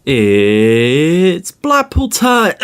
It's Blackpool time.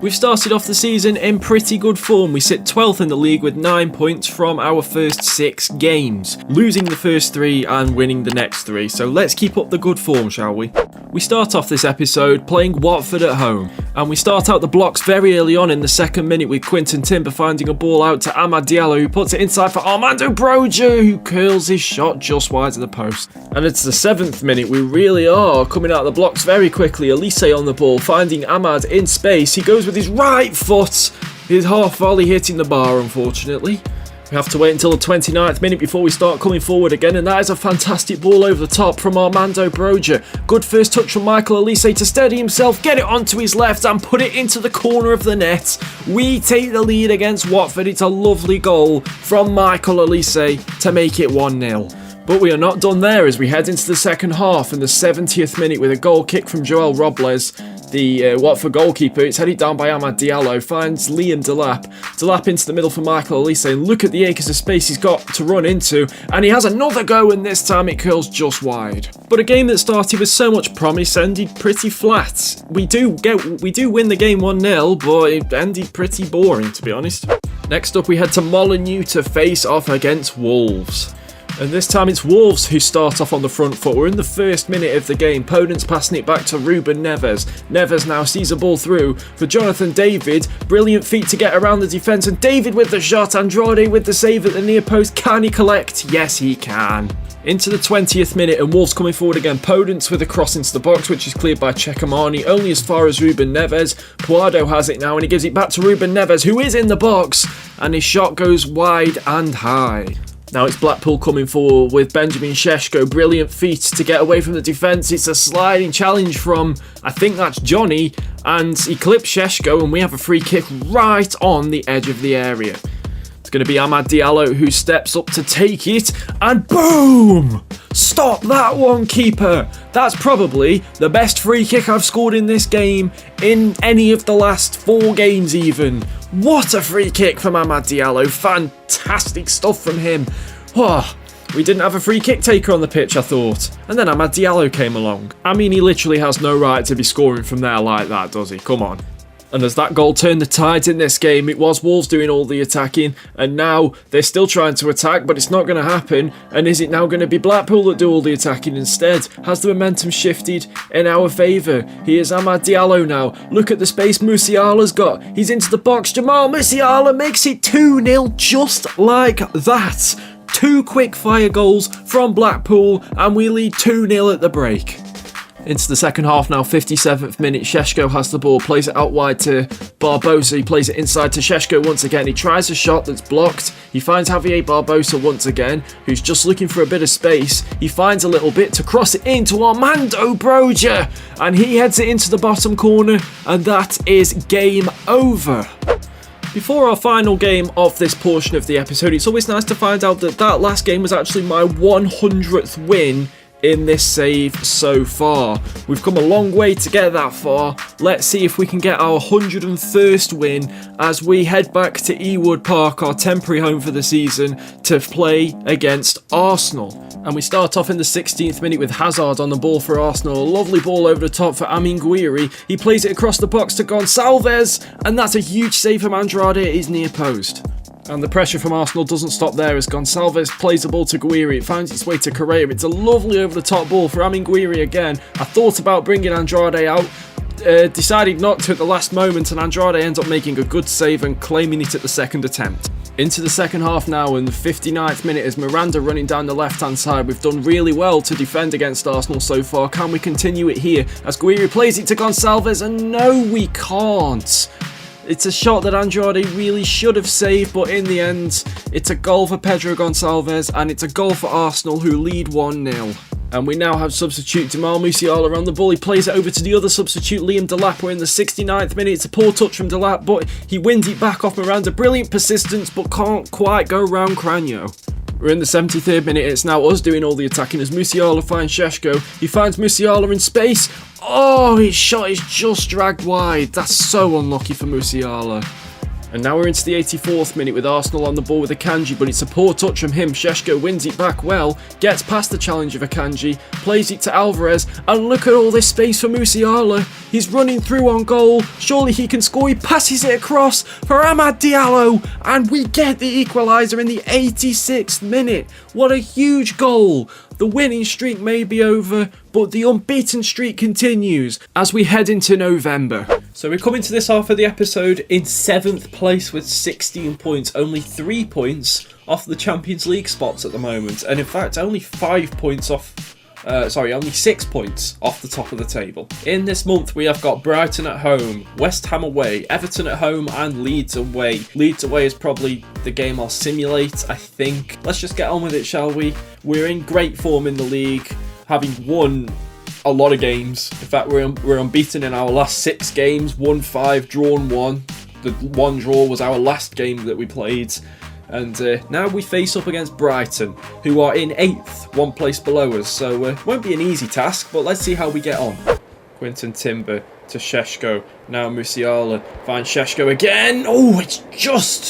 We've started off the season in pretty good form. We sit 12th in the league with 9 points from our first 6 games, losing the first 3 and winning the next 3. So let's keep up the good form, shall we? We start off this episode playing Watford at home, and we start out the blocks very early on in the second minute with Quinton Timber finding a ball out to Amad Diallo, who puts it inside for Armando Broja, who curls his shot just wide of the post. And it's the 7th minute. We really are coming out of the blocks very quickly. Elise on the ball, finding Amad in space. He goes with his right foot, his half volley hitting the bar, unfortunately. We have to wait until the 29th minute before we start coming forward again, and that is a fantastic ball over the top from Armando Broja. Good first touch from Michael Elise to steady himself, get it onto his left and put it into the corner of the net. We take the lead against Watford. It's a lovely goal from Michael Elise to make it 1-0. But we are not done there as we head into the second half in the 70th minute with a goal kick from Joel Robles, the Watford goalkeeper. It's headed down by Amad Diallo, finds Liam Delap. Delap into the middle for Michael Elise. Look at the acres of space he's got to run into, and he has another go, and this time it curls just wide. But a game that started with so much promise ended pretty flat. We do win the game 1-0, but it ended pretty boring, to be honest. Next up we head to Molineux to face off against Wolves. And this time it's Wolves who start off on the front foot. We're in the first minute of the game. Podence passing it back to Ruben Neves. Neves now sees a ball through for Jonathan David. Brilliant feat to get around the defence. And David with the shot. Andrade with the save at the near post. Can he collect? Yes, he can. Into the 20th minute and Wolves coming forward again. Podence with a cross into the box, which is cleared by Chekamani, only as far as Ruben Neves. Puado has it now and he gives it back to Ruben Neves, who is in the box. And his shot goes wide and high. Now it's Blackpool coming forward with Benjamin Šeško. Brilliant feat to get away from the defence. It's a sliding challenge from, I think that's Johnny, and he clips Šeško and we have a free kick right on the edge of the area. It's going to be Amad Diallo who steps up to take it, and boom! Stop that one, keeper! That's probably the best free kick I've scored in this game, in any of the last 4 games even. What a free kick from Amad Diallo. Fantastic stuff from him. Oh, we didn't have a free kick taker on the pitch, I thought. And then Amad Diallo came along. I mean, he literally has no right to be scoring from there like that, does he? Come on. And as that goal turned the tides in this game, it was Wolves doing all the attacking, and now they're still trying to attack, but it's not going to happen. And is it now going to be Blackpool that do all the attacking instead? Has the momentum shifted in our favour? Here's Amad Diallo now. Look at the space Musiala's got. He's into the box. Jamal Musiala makes it 2-0 just like that. 2 quick fire goals from Blackpool, and we lead 2-0 at the break. Into the second half now, 57th minute. Šeško has the ball, plays it out wide to Barbosa. He plays it inside to Šeško once again. He tries a shot that's blocked. He finds Javier Barbosa once again, who's just looking for a bit of space. He finds a little bit to cross it into Armando Broja, and he heads it into the bottom corner, and that is game over. Before our final game of this portion of the episode, it's always nice to find out that that last game was actually my 100th win in this save so far. We've come a long way to get that far. Let's see if we can get our 101st win as we head back to Ewood Park, our temporary home for the season, to play against Arsenal. And we start off in the 16th minute with Hazard on the ball for Arsenal. A lovely ball over the top for Amin Gouiri. He plays it across the box to Gonçalves, and that's a huge save from Andrade at his near post. And the pressure from Arsenal doesn't stop there as Gonçalves plays the ball to Gouiri. It finds its way to Correa. It's a lovely over-the-top ball for Amin Gouiri again. I thought about bringing Andrade out, decided not to at the last moment, and Andrade ends up making a good save and claiming it at the second attempt. Into the second half now, in the 59th minute is Miranda running down the left-hand side. We've done really well to defend against Arsenal so far. Can we continue it here as Gouiri plays it to Gonçalves? And no, we can't. It's a shot that Andrade really should have saved, but in the end, it's a goal for Pedro Gonçalves, and it's a goal for Arsenal, who lead 1-0. And we now have substitute Jamal Musiala on the ball. He plays it over to the other substitute, Liam Delap. We're in the 69th minute. It's a poor touch from Delap, but he wins it back off Miranda. Brilliant persistence, but can't quite go round Cranio. We're in the 73rd minute. It's now us doing all the attacking as Musiala finds Šeško. He finds Musiala in space. Oh, his shot is just dragged wide. That's so unlucky for Musiala. And now we're into the 84th minute with Arsenal on the ball with Akanji, but it's a poor touch from him. Šeško wins it back well, gets past the challenge of Akanji, plays it to Alvarez, and look at all this space for Musiala. He's running through on goal, surely he can score, he passes it across for Amad Diallo, and we get the equaliser in the 86th minute. What a huge goal! The winning streak may be over, but the unbeaten streak continues as we head into November. So we're coming to this half of the episode in 7th place with 16 points, only 3 points off the Champions League spots at the moment, and in fact only 5 points off, only 6 points off the top of the table. In this month we have got Brighton at home, West Ham away, Everton at home and Leeds away. Leeds away is probably the game I'll simulate, I think. Let's just get on with it, shall we? We're in great form in the league, having won a lot of games. In fact, we're unbeaten in our last 6 games, won 5, drawn 1. The one draw was our last game that we played. And now we face up against Brighton, who are in 8th, 1 place below us. So it won't be an easy task, but let's see how we get on. Quinton Timber to Šeško. Now Musiala finds Šeško again. Oh, it's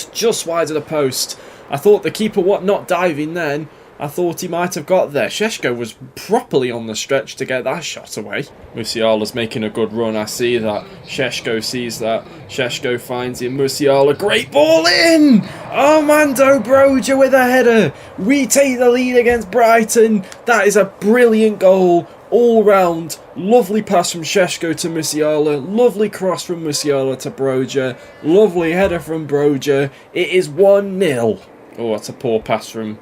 just wide of the post. I thought the keeper not diving then. I thought he might have got there. Šeško was properly on the stretch to get that shot away. Musiala's making a good run, I see that. Šeško sees that. Šeško finds him. Musiala, great ball in! Armando Broja with a header. We take the lead against Brighton. That is a brilliant goal. All round, lovely pass from Šeško to Musiala, lovely cross from Musiala to Broja, lovely header from Broja. It is 1-0. Oh, that's a poor pass from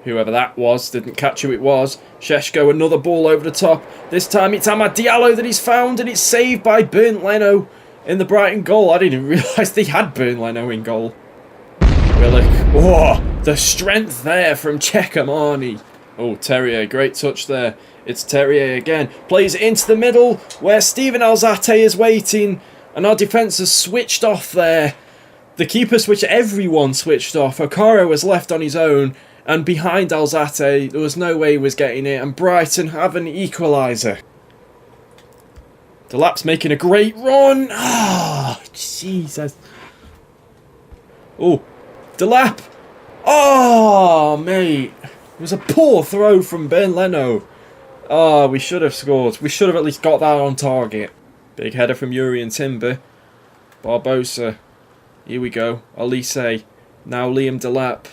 whoever that was, didn't catch who it was. Šeško, another ball over the top. This time it's Amad Diallo that he's found, and it's saved by Bernd Leno in the Brighton goal. I didn't even realise they had Bernd Leno in goal. Willock. Oh, the strength there from Čekamani. Oh, Terrier, great touch there. It's Terrier again. Plays it into the middle where Steven Alzate is waiting, and our defence has switched off there. The keeper switched, everyone switched off. Okaro was left on his own. And behind Alzate, there was no way he was getting it. And Brighton have an equaliser. Delap's making a great run. Ah, oh, Jesus. Oh, Delap. Oh, mate. It was a poor throw from Bernd Leno. Oh, we should have scored. We should have at least got that on target. Big header from Jurrien Timber. Barbosa. Here we go. Elise. Now Liam Delap.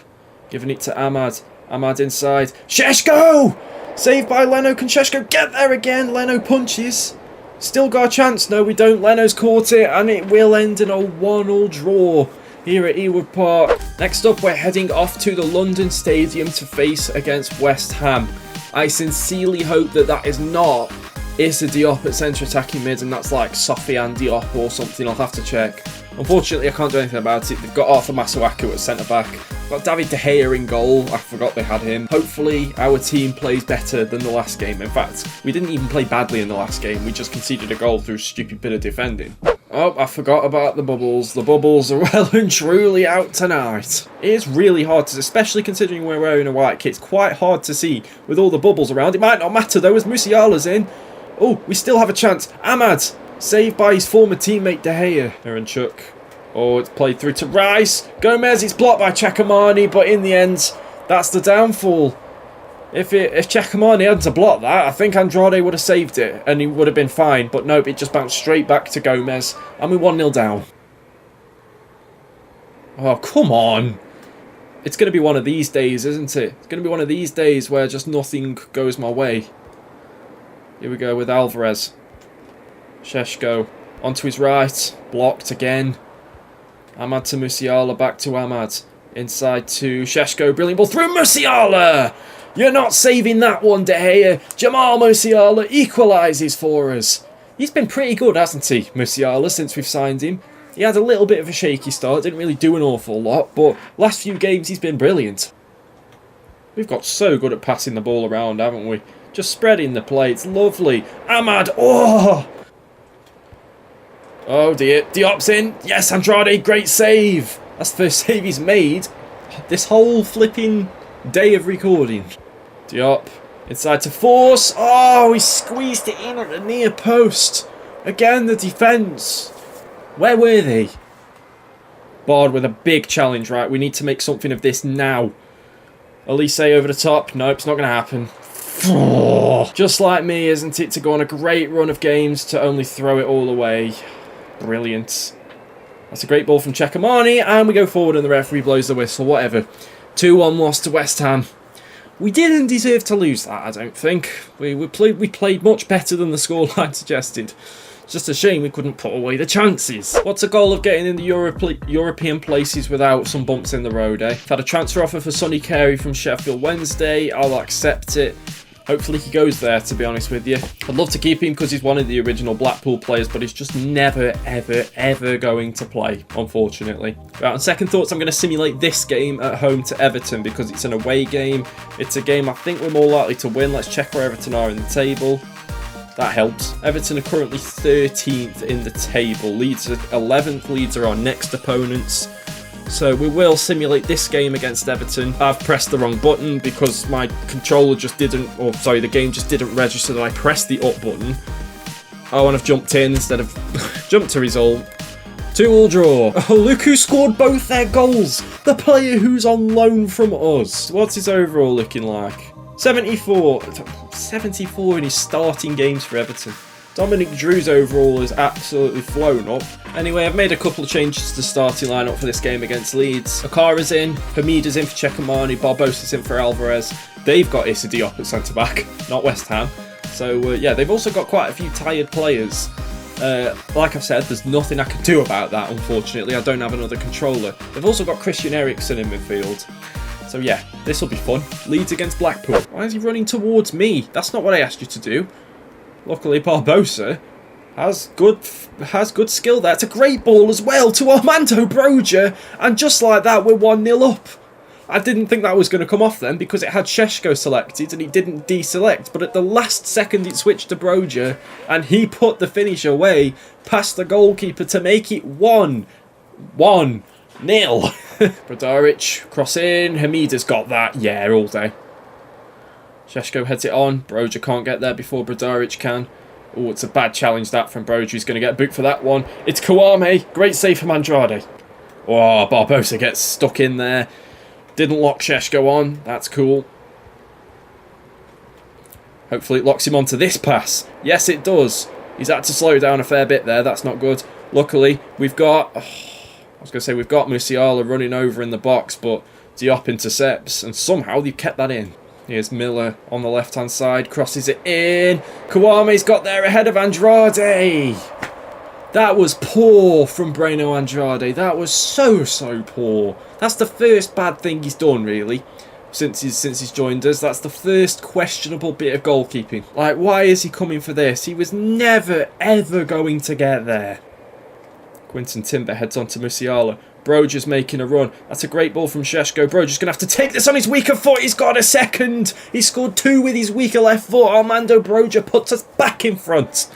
Giving it to Amad. Amad inside. Šeško! Saved by Leno. Can Šeško get there again? Leno punches. Still got a chance. No, we don't. Leno's caught it, and it will end in a 1-1 draw here at Ewood Park. Next up, we're heading off to the London Stadium to face against West Ham. I sincerely hope that is not Issa Diop at centre attacking mid, and that's like Sofiane Diop or something. I'll have to check. Unfortunately, I can't do anything about it. They've got Arthur Masuaku at centre back. Got David De Gea in goal. I forgot they had him. Hopefully, our team plays better than the last game. In fact, we didn't even play badly in the last game. We just conceded a goal through a stupid bit of defending. Oh, I forgot about the bubbles. The bubbles are well and truly out tonight. It is really hard to, especially considering we're wearing a white kit, it's quite hard to see with all the bubbles around. It might not matter though, as Musiala's in. Oh, we still have a chance. Amad, saved by his former teammate De Gea. Aaron Chuck. Oh, it's played through to Rice. Gomez, it's blocked by Čekamani, but in the end, that's the downfall. If Čekamani hadn't to block that, I think Andrade would have saved it, and he would have been fine. But nope, it just bounced straight back to Gomez, and we're 1-0 down. Oh, come on. It's going to be one of these days, isn't it? It's going to be one of these days where just nothing goes my way. Here we go with Alvarez. Šeško onto his right. Blocked again. Amad to Musiala. Back to Amad. Inside to Šeško. Brilliant ball through Musiala. You're not saving that one, De Gea. Jamal Musiala equalises for us. He's been pretty good, hasn't he, Musiala, since we've signed him. He had a little bit of a shaky start. Didn't really do an awful lot. But last few games he's been brilliant. We've got so good at passing the ball around, haven't we? Just spreading the play. It's lovely. Amad. Oh! Oh dear. Diop's in. Yes, Andrade. Great save. That's the first save he's made this whole flipping day of recording. Diop. Inside to Force. Oh, he squeezed it in at the near post. Again, the defence. Where were they? Bard with a big challenge, right? We need to make something of this now. Elise over the top. Nope, it's not going to happen. Just like me, isn't it, to go on a great run of games to only throw it all away. Brilliant. That's a great ball from Chekamani, and we go forward and the referee blows the whistle. Whatever. 2-1 loss to West Ham. We didn't deserve to lose that, I don't think. We played much better than the scoreline suggested. It's just a shame we couldn't put away the chances. What's the goal of getting in the European places without some bumps in the road, eh? I've had a transfer offer for Sonny Carey from Sheffield Wednesday. I'll accept it. Hopefully he goes there, to be honest with you. I'd love to keep him because he's one of the original Blackpool players, but he's just never, ever, ever going to play, unfortunately. Right, on second thoughts, I'm going to simulate this game at home to Everton because it's an away game. It's a game I think we're more likely to win. Let's check where Everton are in the table. That helps. Everton are currently 13th in the table. Leeds are 11th. Leeds are our next opponents. So we will simulate this game against Everton. I've pressed the wrong button because my controller just didn't, or sorry, the game just didn't register that I pressed the up button. Oh, and I've jumped in instead of jumped to result. 2-2 draw. Oh, look who scored both their goals. The player who's on loan from us. What's his overall looking like? 74 in his starting games for Everton. Dominic Drew's overall has absolutely flown up. Anyway, I've made a couple of changes to the starting lineup for this game against Leeds. Akara's in, Hamida's in for Chekamani, Barbosa's in for Alvarez. They've got Issa Diop at centre-back, not West Ham. So, yeah, they've also got quite a few tired players. Like I've said, there's nothing I can do about that, unfortunately. I don't have another controller. They've also got Christian Eriksen in midfield. So yeah, this will be fun. Leeds against Blackpool. Why is he running towards me? That's not what I asked you to do. Luckily, Barbosa has good skill there. It's a great ball as well to Armando Broja. And just like that, we're 1-0 up. I didn't think that was going to come off then because it had Šeško selected and he didn't deselect. But at the last second, it switched to Broja and he put the finish away past the goalkeeper to make it 1-0. Brodaric, cross in. Hamida's got that. Yeah, all day. Šeško heads it on. Broja can't get there before Brodaric can. Oh, it's a bad challenge that from Broja. He's going to get booked for that one. It's Kouame. Great save from Andrade. Oh, Barbosa gets stuck in there. Didn't lock Šeško on. That's cool. Hopefully it locks him onto this pass. Yes, it does. He's had to slow down a fair bit there. That's not good. Luckily, we've got... we've got Musiala running over in the box, but Diop intercepts, and somehow they've kept that in. Here's Miller on the left-hand side, crosses it in. Kouame's got there ahead of Andrade. That was poor from Breno Andrade. That was so poor. That's the first bad thing he's done, really, since he's joined us. That's the first questionable bit of goalkeeping. Like, why is he coming for this? He was never, ever going to get there. Quinton Timber heads on to Musiala. Broja's making a run. That's a great ball from Šeško. Broja's going to have to take this on his weaker foot. He's got a second. He scored 2 with his weaker left foot. Armando Broja puts us back in front.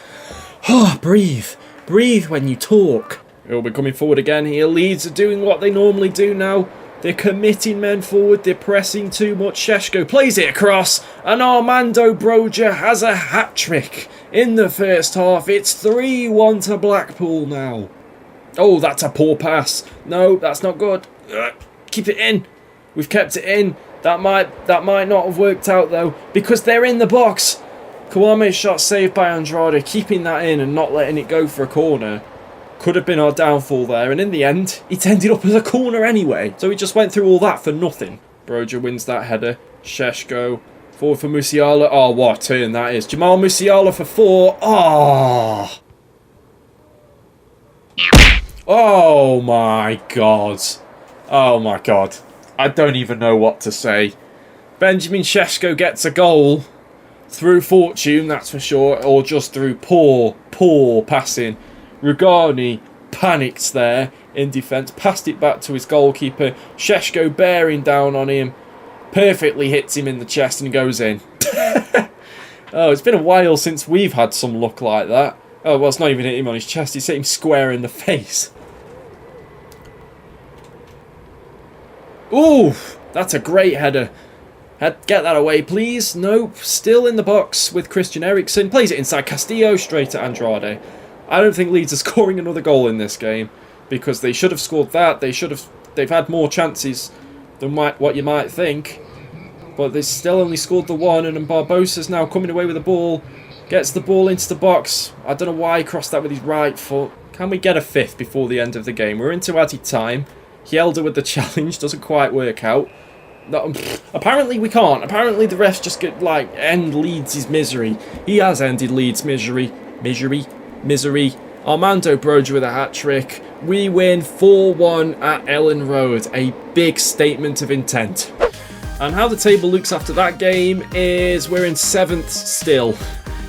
Oh, breathe. Breathe when you talk. He'll be coming forward again here. Leeds are doing what they normally do now. They're committing men forward. They're pressing too much. Šeško plays it across. And Armando Broja has a hat-trick in the first half. It's 3-1 to Blackpool now. Oh, that's a poor pass. No, that's not good. Keep it in. We've kept it in. That might not have worked out, though, because they're in the box. Kouame's shot saved by Andrade, keeping that in and not letting it go for a corner. Could have been our downfall there, and in the end, it ended up as a corner anyway. So we just went through all that for nothing. Broja wins that header. Šeško forward for Musiala. Oh, what a turn that is. Jamal Musiala for 4. Oh! Oh my god. Oh my god. I don't even know what to say. Benjamin Šeško gets a goal through fortune, that's for sure, or just through poor passing. Rugani panicked there in defence, passed it back to his goalkeeper. Šeško bearing down on him, perfectly hits him in the chest and goes in. Oh, it's been a while since we've had some luck like that. Oh, well, it's not even hit him on his chest, it's hit him square in the face. Ooh, that's a great header. Get that away, please. Nope, still in the box with Christian Eriksen. Plays it inside Castillo, straight at Andrade. I don't think Leeds are scoring another goal in this game. because they should have scored that. They've had more chances than what you might think, but they still only scored the one. And then Barbosa's now coming away with the ball, gets the ball into the box. I don't know why he crossed that with his right foot. Can we get a fifth before the end of the game? We're into added time. Hjelde with the challenge, doesn't quite work out. No, apparently we can't. Apparently the refs just get, like, end Leeds' misery. He has ended Leeds' misery. Misery. Armando Broja with a hat-trick. We win 4-1 at Ellen Road. A big statement of intent. And how the table looks after that game is we're in 7th still.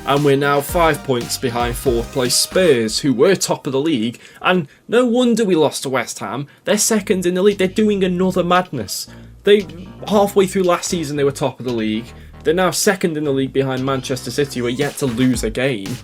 And we're now 5 points behind 4th place Spurs, who were top of the league. And no wonder we lost to West Ham. They're 2nd in the league. They're doing another madness. Halfway through last season, they were top of the league. They're now 2nd in the league behind Manchester City, who are yet to lose a game.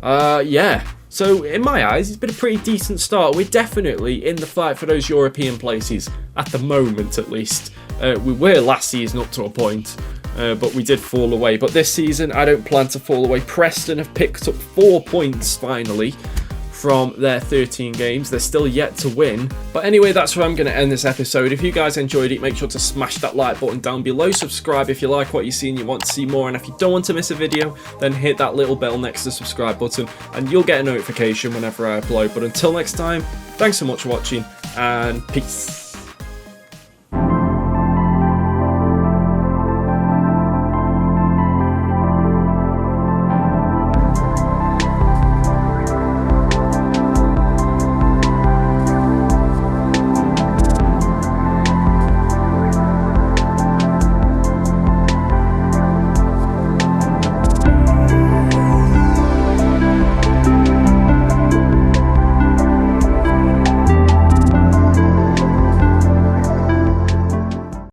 Yeah. So, in my eyes, it's been a pretty decent start. We're definitely in the fight for those European places, at the moment at least. We were last season up to a point, but we did fall away. But this season, I don't plan to fall away. Preston have picked up 4 points, finally, from their 13 games. They're still yet to win. But anyway, that's where I'm going to end this episode. If you guys enjoyed it, make sure to smash that like button down below. Subscribe if you like what you see and you want to see more. And if you don't want to miss a video, then hit that little bell next to the subscribe button and you'll get a notification whenever I upload. But until next time, thanks so much for watching and peace.